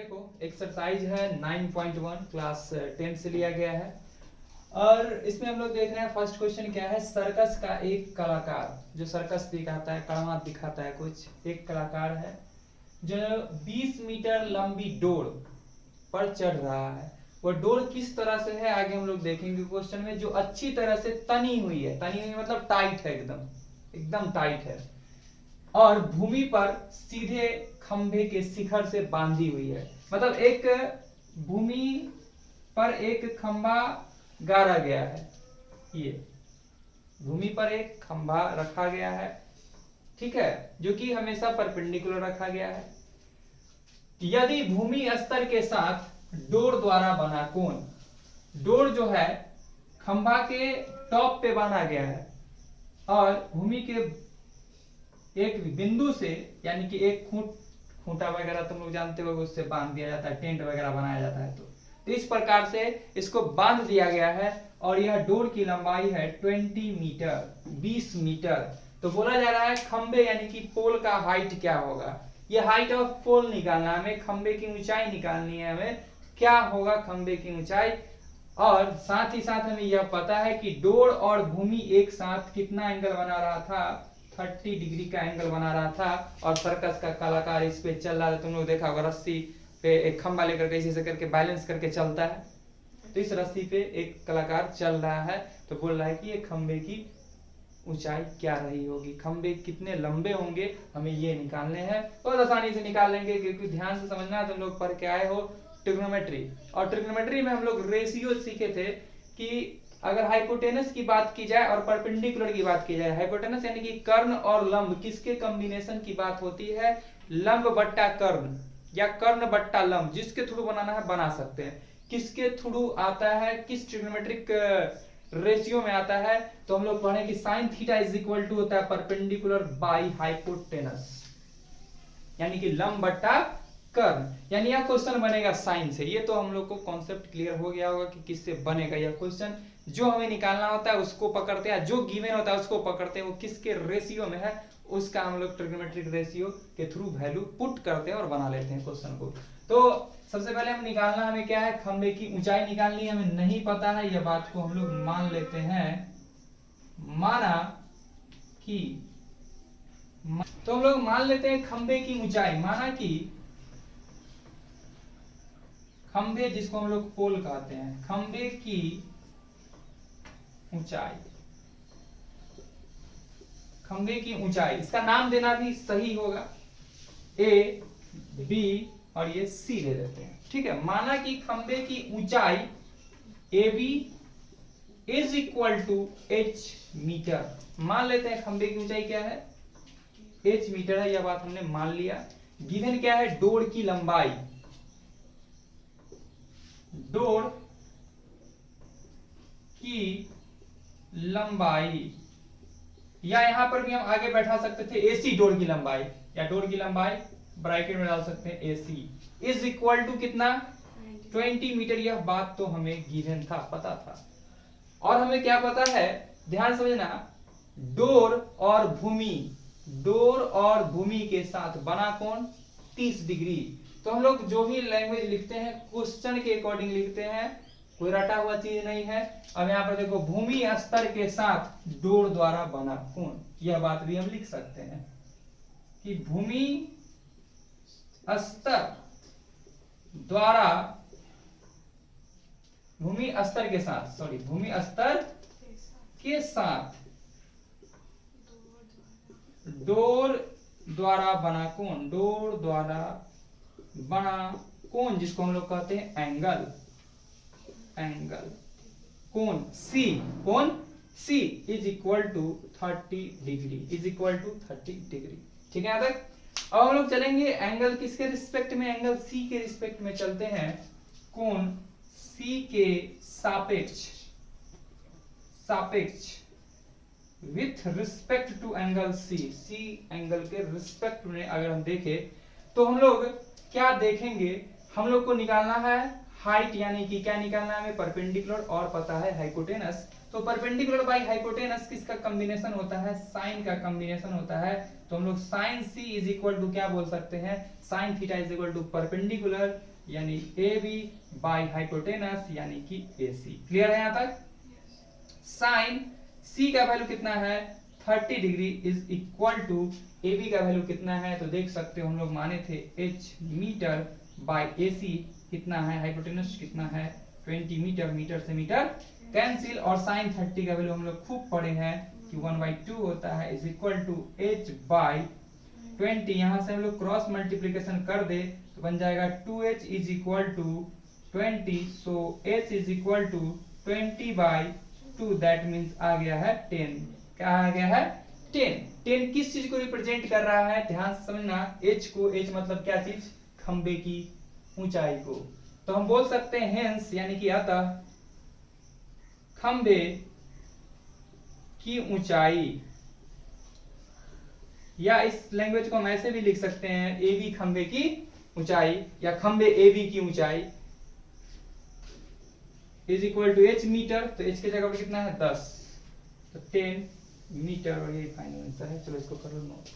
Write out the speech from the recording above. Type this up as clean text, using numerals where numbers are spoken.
देखो एक्सरसाइज है 9.1 क्लास 10 से लिया गया है और इसमें हम लोग देख रहे हैं फर्स्ट क्वेश्चन क्या है। सर्कस का एक कलाकार जो सर्कस दिखाता है, कड़मात दिखाता है, कुछ एक कलाकार है जो 20 मीटर लंबी डोर पर चढ़ रहा है। वो डोर किस तरह से है आगे हम लोग देखेंगे क्वेश्चन में, जो अच्छी तरह से तनी हुई है। तनी हुई मतलब टाइट है, एकदम एकदम टाइट है और भूमि पर सीधे खंभे के शिखर से बांधी हुई है। मतलब एक भूमि पर एक खंभा गाड़ा गया है, ये भूमि पर एक खंभा रखा गया है, ठीक है, जो कि हमेशा परपेंडिकुलर रखा गया है। यदि भूमि स्तर के साथ डोर द्वारा बना कोण, डोर जो है खंभा के टॉप पे बांधा गया है और भूमि के एक बिंदु से, यानी कि एक खूंटा वगैरह तुम लोग जानते हो उससे बांध दिया जाता है, टेंट वगैरह बनाया जाता है, तो इस प्रकार से इसको बांध दिया गया है और यह डोर की लंबाई है 20 मीटर, 20 मीटर। तो बोला जा रहा है खंबे यानी कि पोल का हाइट क्या होगा। ये हाइट ऑफ पोल निकालना है हमें, खंबे की ऊंचाई निकालनी है हमें, क्या होगा खंबे की ऊंचाई। और साथ ही साथ हमें यह पता है कि डोर और भूमि एक साथ कितना एंगल बना रहा था, 30 डिग्री का एंगल बना रहा था। और सर्कस का कलाकार इस पे चल रहा था, तुम लोग देखा होगा, रस्सी पे एक खंबा लेकर के ऐसे करके बैलेंस करके चलता है, तो इस रस्सी पे एक कलाकार चल रहा है। तो बोल रहा है कि ये खंबे की ऊंचाई क्या रही होगी, खंबे कितने लंबे होंगे, हमें ये निकालने हैं। बहुत आसानी से निकाल लेंगे, क्योंकि ध्यान से समझना, तुम लोग पढ़ के आए हो ट्रिग्नोमेट्री, और ट्रिग्नोमेट्री में हम लोग रेशियो सीखे थे कि अगर हाइपोटेनस की बात की जाए और परपेंडिकुलर की बात की जाए, हाइपोटेनस यानी कि कर्ण और लंब किसके कॉम्बिनेशन की बात होती है, लंब बट्टा कर्ण या कर्ण बट्टा लंब, जिसके थ्रू बनाना है बना सकते हैं। किसके थ्रू आता है, किस ट्रिग्नोमेट्रिक रेशियो में आता है, तो हम लोग पढ़े कि sine theta is equal to होता है परपेंडिकुलर बाई हाइपोटेनस, यानी कि लंब बट्टा कर्ण। यानी यह क्वेश्चन बनेगा साइन से। ये तो हम लोग को कॉन्सेप्ट क्लियर हो गया होगा कि किससे बनेगा यह क्वेश्चन। जो हमें निकालना होता है उसको पकड़ते हैं, जो गिवन होता है उसको पकड़ते हैं, वो किसके रेशियो में है उसका हम लोग ट्रिग्नोमेट्रिक रेशियो के थ्रू वैल्यू पुट करते हैं और बना लेते हैं क्वेश्चन को। तो सबसे पहले हम निकालना हमें क्या है, खंबे की ऊंचाई निकालनी है, हमें नहीं पता है, यह बात को हम लोग मान लेते हैं। माना कि, तो हम लोग मान लेते हैं खंबे की ऊंचाई, माना कि खंबे जिसको हम लोग पोल कहते हैं, खंबे की ऊंचाई, खंबे की ऊंचाई, इसका नाम देना भी सही होगा, ए बी और ये सी दे देते हैं, ठीक है। माना कि खंबे की ऊंचाई A B is equal to H metre. मान लेते हैं खंबे की ऊंचाई क्या है, एच मीटर है, यह बात हमने मान लिया। गिवन क्या है, डोर की लंबाई, डोर की लंबाई, या यहां पर भी हम आगे बैठा सकते थे एसी डोर की लंबाई, या डोर की लंबाई ब्रैकेट में डाल सकते हैं एसी इज इक्वल टू कितना, 20 मीटर। यह बात तो हमें गिवन था, पता था। और हमें क्या पता है, ध्यान समझना, डोर और भूमि, डोर और भूमि के साथ बना कोण 30 डिग्री। तो हम लोग जो भी लैंग्वेज लिखते हैं क्वेश्चन के अकॉर्डिंग लिखते हैं, कोई रटा हुआ चीज नहीं है। अब यहाँ पर देखो, भूमि स्तर के साथ डोर द्वारा बना कोण, यह बात भी हम लिख सकते हैं कि भूमि स्तर द्वारा, भूमि स्तर के साथ, सॉरी, भूमि स्तर के साथ डोर द्वारा बना कोण, डोर द्वारा बना कोण जिसको हम लोग कहते हैं एंगल, एंगल कोण सी, कोण C is equal to 30 degree, is equal to 30 degree, ठीक है। यहाँ तक अब हम लोग चलेंगे एंगल किसके रिस्पेक्ट में, एंगल सी के रिस्पेक्ट में चलते हैं। कोण सी के सापेक्ष, सापेक्ष with respect to angle C, C angle के रिस्पेक्ट में अगर हम देखें तो हम लोग क्या देखेंगे, हम लोग को निकालना है हाइट, यानी कि क्या निकालना है हमें, परपेंडिकुलर और पता है हाइपोटेनस। तो परपेंडिकुलर बाई हाइपोटेनस किसका कॉम्बिनेशन होता है, साइन का कॉम्बिनेशन होता है। तो हम लोग sine C is equal to क्या बोल सकते हैं, sine theta is equal to perpendicular यानी ए बी बाई हाइपोटेनस यानी कि ए सी। क्लियर है यहाँ तक? साइन सी का वैल्यू कितना है 30 degree is equal to A B का वैल्यू कितना है, तो देख सकते हो हम लोग माने थे h मीटर बाई ए सी कितना है, हाइपोटेनस कितना है 20 मीटर, मीटर से मीटर कैंसिल, और साइन 30 का वैल्यू हम लोग खूब पढ़े हैं कि 1/2 होता है is equal to h by 20। यहां से हम लोग क्रॉस मल्टीप्लीकेशन कर दे तो बन जाएगा 2h is equal to 20, so h is equal to 20/2, that means आ गया है 10। क्या आ गया है 10। 10 किस चीज को रिप्रेजेंट कर रहा है, ध्यान से समझना, h को, h मतलब क्या चीज, खंबे की ऊंचाई को। तो हम बोल सकते हैं हेंस यानी कि अतः खंबे की ऊंचाई, या इस लैंग्वेज को हम ऐसे भी लिख सकते हैं ए बी खंबे की ऊंचाई या खंबे ए बी की ऊंचाई is equal to h metre, तो h की जगह पर कितना है 10, तो 10 मीटर, और यही फाइनल आंसर है। चलो इसको कर लो नोट।